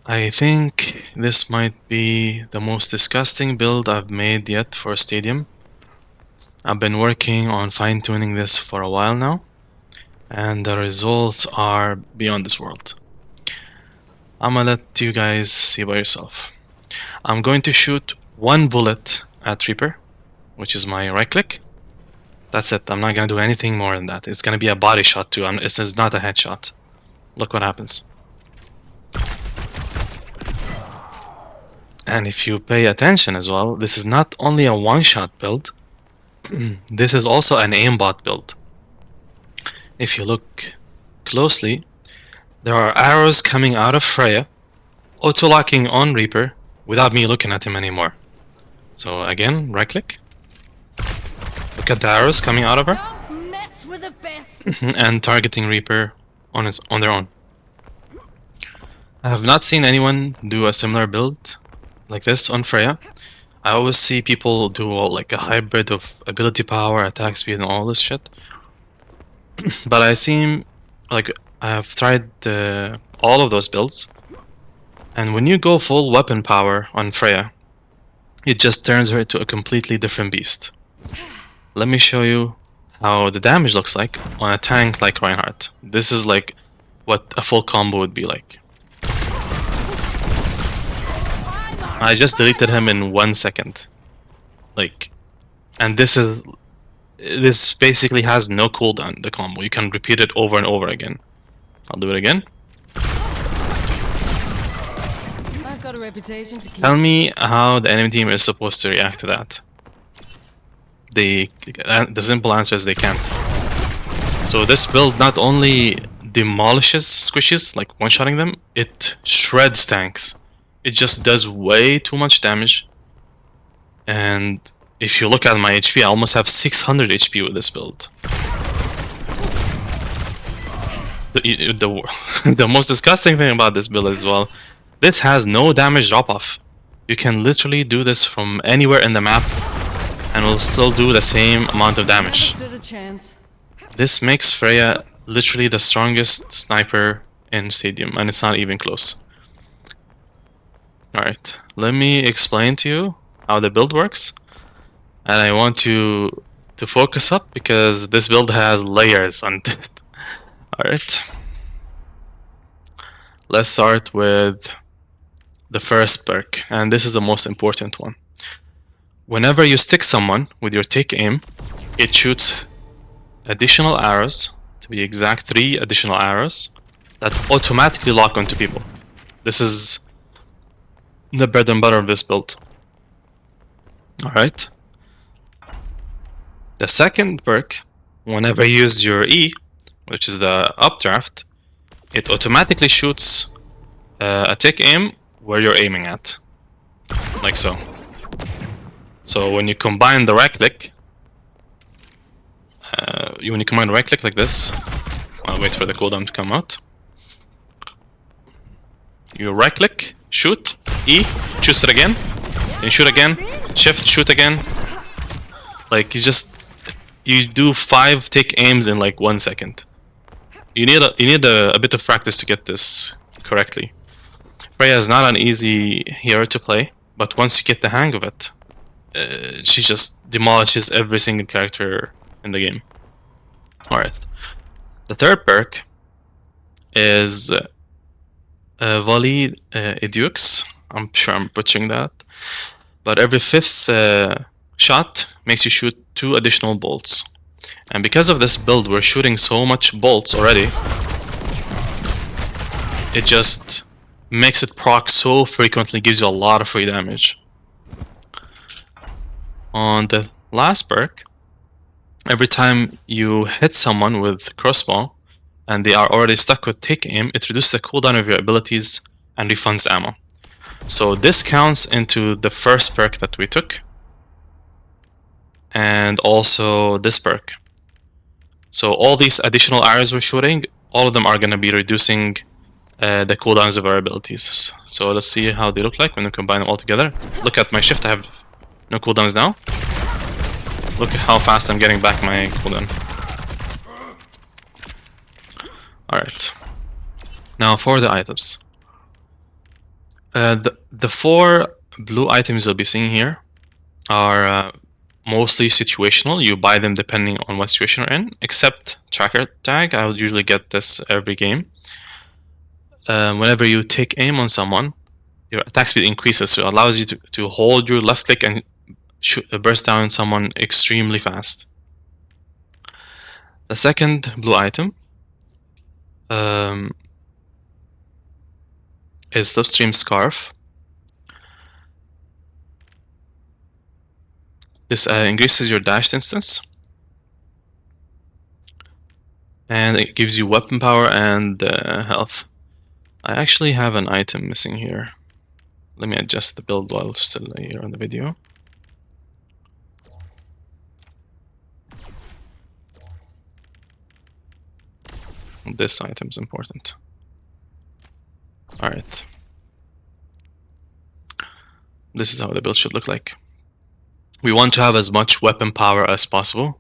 I think this might be the most disgusting build I've made yet for Stadium. I've been working on fine-tuning this for a while now, and the results are beyond this world. I'm gonna let you guys see by yourself. I'm going to shoot one bullet at Reaper, which is my right click. That's it. I'm not gonna do anything more than that. It's gonna be a body shot too. This is not a headshot. Look what happens. And if you pay attention as well, this is not only a one-shot build, this is also an aimbot build. If you look closely, there are arrows coming out of Freya, auto-locking on Reaper without me looking at him anymore. So again, right-click. Look at the arrows coming out of her. Don't mess with the best. And targeting Reaper on their own. I have not seen anyone do a similar build like this on Freya. I always see people do like a hybrid of ability power, attack speed, and all this shit. But I have tried all of those builds, and when you go full weapon power on Freya, it just turns her into a completely different beast. Let me show you how the damage looks like on a tank like Reinhardt. This is like what a full combo would be like. I just deleted him in 1 second. And this basically has no cooldown, the combo. You can repeat it over and over again. I'll do it again. I've got a reputation to keep. Tell me how the enemy team is supposed to react to that. The simple answer is they can't. So this build not only demolishes squishes, like one-shotting them, it shreds tanks. It just does way too much damage. And if you look at my HP, I almost have 600 HP with this build. The most disgusting thing about this build as well, this has no damage drop-off. You can literally do this from anywhere in the map and will still do the same amount of damage. Stood a chance. This makes Freya literally the strongest sniper in Stadium, and it's not even close. Alright, let me explain to you how the build works. And I want you to focus up because this build has layers on it. Alright. Let's start with the first perk, and this is the most important one. Whenever you stick someone with your take aim, it shoots additional arrows, to be exact 3 additional arrows, that automatically lock onto people. This is the bread and butter of this build. Alright. The second perk, whenever you use your E, which is the updraft, it automatically shoots a take aim where you're aiming at. Like so. So when you combine the right click, like this, I'll wait for the cooldown to come out. You right click, shoot, E, choose it again, then shoot again, shift, shoot again. Like you do 5 take aims in like 1 second. You need a bit of practice to get this correctly. Freya is not an easy hero to play, but once you get the hang of it, she just demolishes every single character in the game. Alright. The third perk is Volley Edux. I'm sure I'm butchering that. But every 5th shot makes you shoot 2 additional bolts. And because of this build, we're shooting so much bolts already. It just makes it proc so frequently, gives you a lot of free damage. On the last perk, every time you hit someone with crossbow and they are already stuck with take aim, it reduces the cooldown of your abilities and refunds ammo. So this counts into the first perk that we took, and also this perk. So all these additional arrows we're shooting, all of them are going to be reducing the cooldowns of our abilities. So let's see how they look like when we combine them all together. Look at my shift, I have no cooldowns now. Look at how fast I'm getting back my cooldown. Alright. Now for the items. The four blue items you'll be seeing here are mostly situational. You buy them depending on what situation you're in, except tracker tag. I would usually get this every game. Whenever you take aim on someone, your attack speed increases, so it allows you to hold your left click and burst down someone extremely fast. The second blue item is Slipstream Scarf. This increases your dashed instance, and it gives you weapon power and health. I actually have an item missing here. Let me adjust the build while still here on the video. This item is important. Alright. This is how the build should look like. We want to have as much weapon power as possible,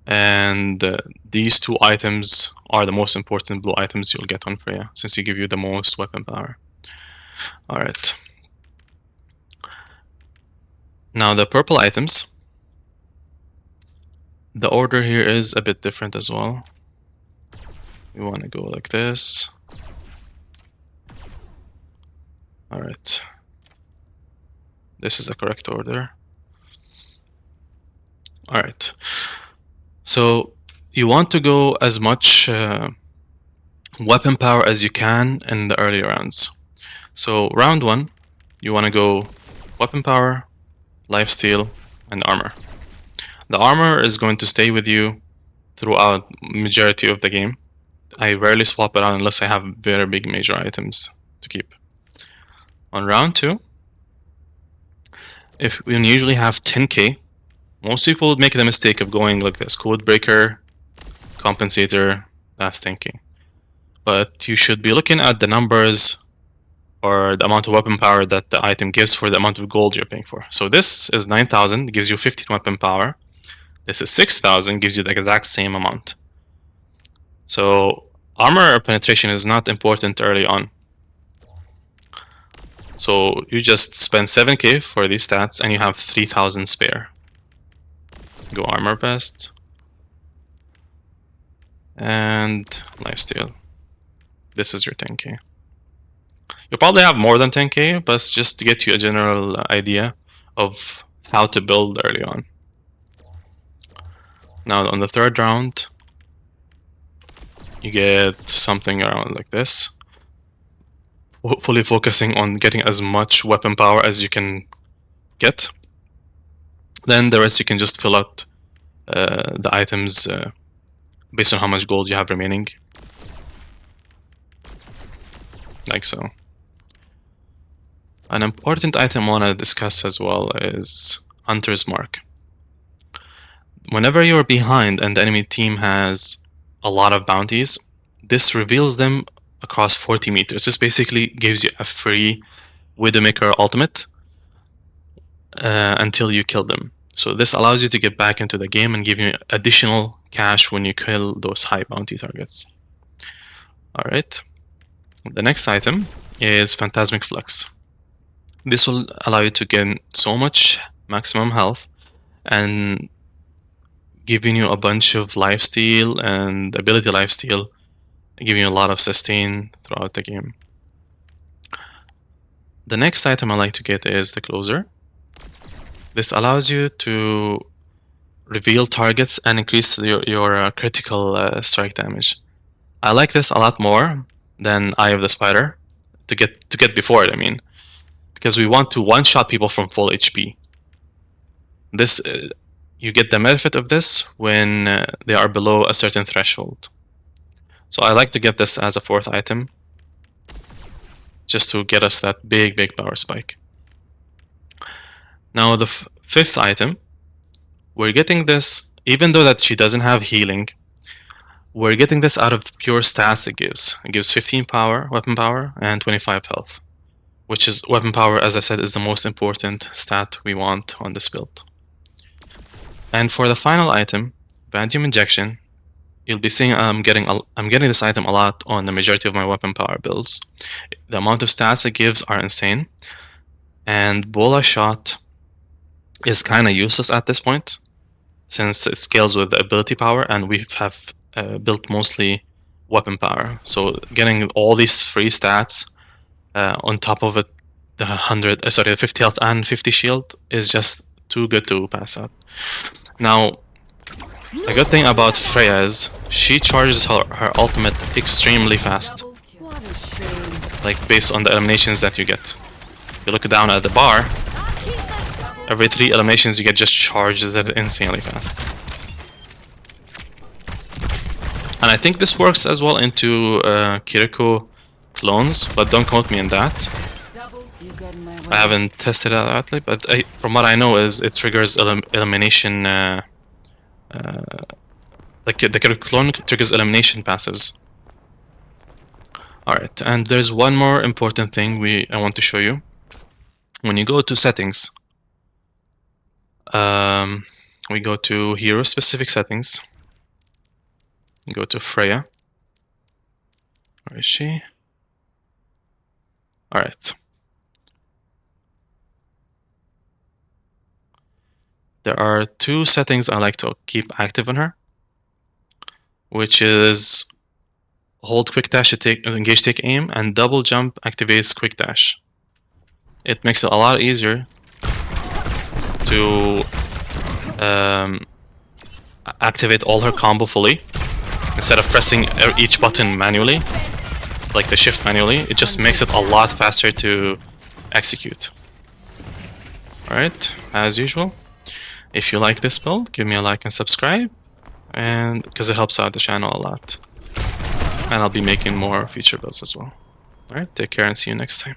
and these two items are the most important blue items you'll get on Freya, since they give you the most weapon power. Alright. Now the purple items, the order here is a bit different as well. We want to go like this. Alright. This is the correct order. Alright. So you want to go as much weapon power as you can in the early rounds. So round 1, you want to go weapon power, lifesteal, and armor. The armor is going to stay with you throughout majority of the game. I rarely swap it out unless I have very big major items to keep. On round 2, if we usually have 10k, most people would make the mistake of going like this: Codebreaker, Compensator, that's 10k. But you should be looking at the numbers or the amount of weapon power that the item gives for the amount of gold you're paying for. So this is 9,000, gives you 15 weapon power. This is 6,000, gives you the exact same amount. So armor penetration is not important early on. So you just spend 7k for these stats and you have 3,000 spare. Go armor best. And lifesteal. This is your 10k. You'll probably have more than 10k, but it's just to get you a general idea of how to build early on. Now on the third round, you get something around like this. Hopefully focusing on getting as much weapon power as you can get. Then the rest you can just fill out the items based on how much gold you have remaining. Like so. An important item I want to discuss as well is Hunter's Mark. Whenever you're behind and the enemy team has a lot of bounties, this reveals them across 40 meters. This basically gives you a free Widowmaker ultimate until you kill them. So this allows you to get back into the game and give you additional cash when you kill those high bounty targets. Alright. The next item is Phantasmic Flux. This will allow you to gain so much maximum health and giving you a bunch of lifesteal and ability lifesteal, giving you a lot of sustain throughout the game. The next item I like to get is the Closer. This allows you to reveal targets and increase your critical strike damage. I like this a lot more than Eye of the Spider to get before it, I mean, because we want to one-shot people from full HP. This you get the benefit of this when they are below a certain threshold. So I like to get this as a fourth item, just to get us that big power spike. Now the fifth item, we're getting this, even though that she doesn't have healing, we're getting this out of pure stats it gives. It gives 15 power, weapon power, and 25 health, which is weapon power, as I said, is the most important stat we want on this build. And for the final item, Vanadium Injection, you'll be seeing I'm getting this item a lot on the majority of my weapon power builds. The amount of stats it gives are insane, and Bola Shot is kind of useless at this point since it scales with the ability power, and we have built mostly weapon power. So getting all these free stats on top of it, the 50 health and 50 shield is just too good to pass up. Now, a good thing about Freya is she charges her ultimate extremely fast, What a shame. like based on the eliminations that you get. If you look down at the bar, every 3 eliminations you get just charges it insanely fast. And I think this works as well into Kiriko clones, but don't quote me on that. You got in my way. I haven't tested it out, but from what I know is it triggers elimination. Like the Kiriko clone triggers elimination passives. Alright, and there's one more important thing I want to show you. When you go to settings, we go to hero specific settings. Go to Freya. Where is she? Alright. There are 2 settings I like to keep active on her, which is hold quick dash to engage take aim, and double jump activates quick dash. It makes it a lot easier to activate all her combo fully instead of pressing each button manually, like the shift manually. It just makes it a lot faster to execute. Alright, as usual, if you like this build, give me a like and subscribe, and because it helps out the channel a lot. And I'll be making more feature builds as well. Alright, take care and see you next time.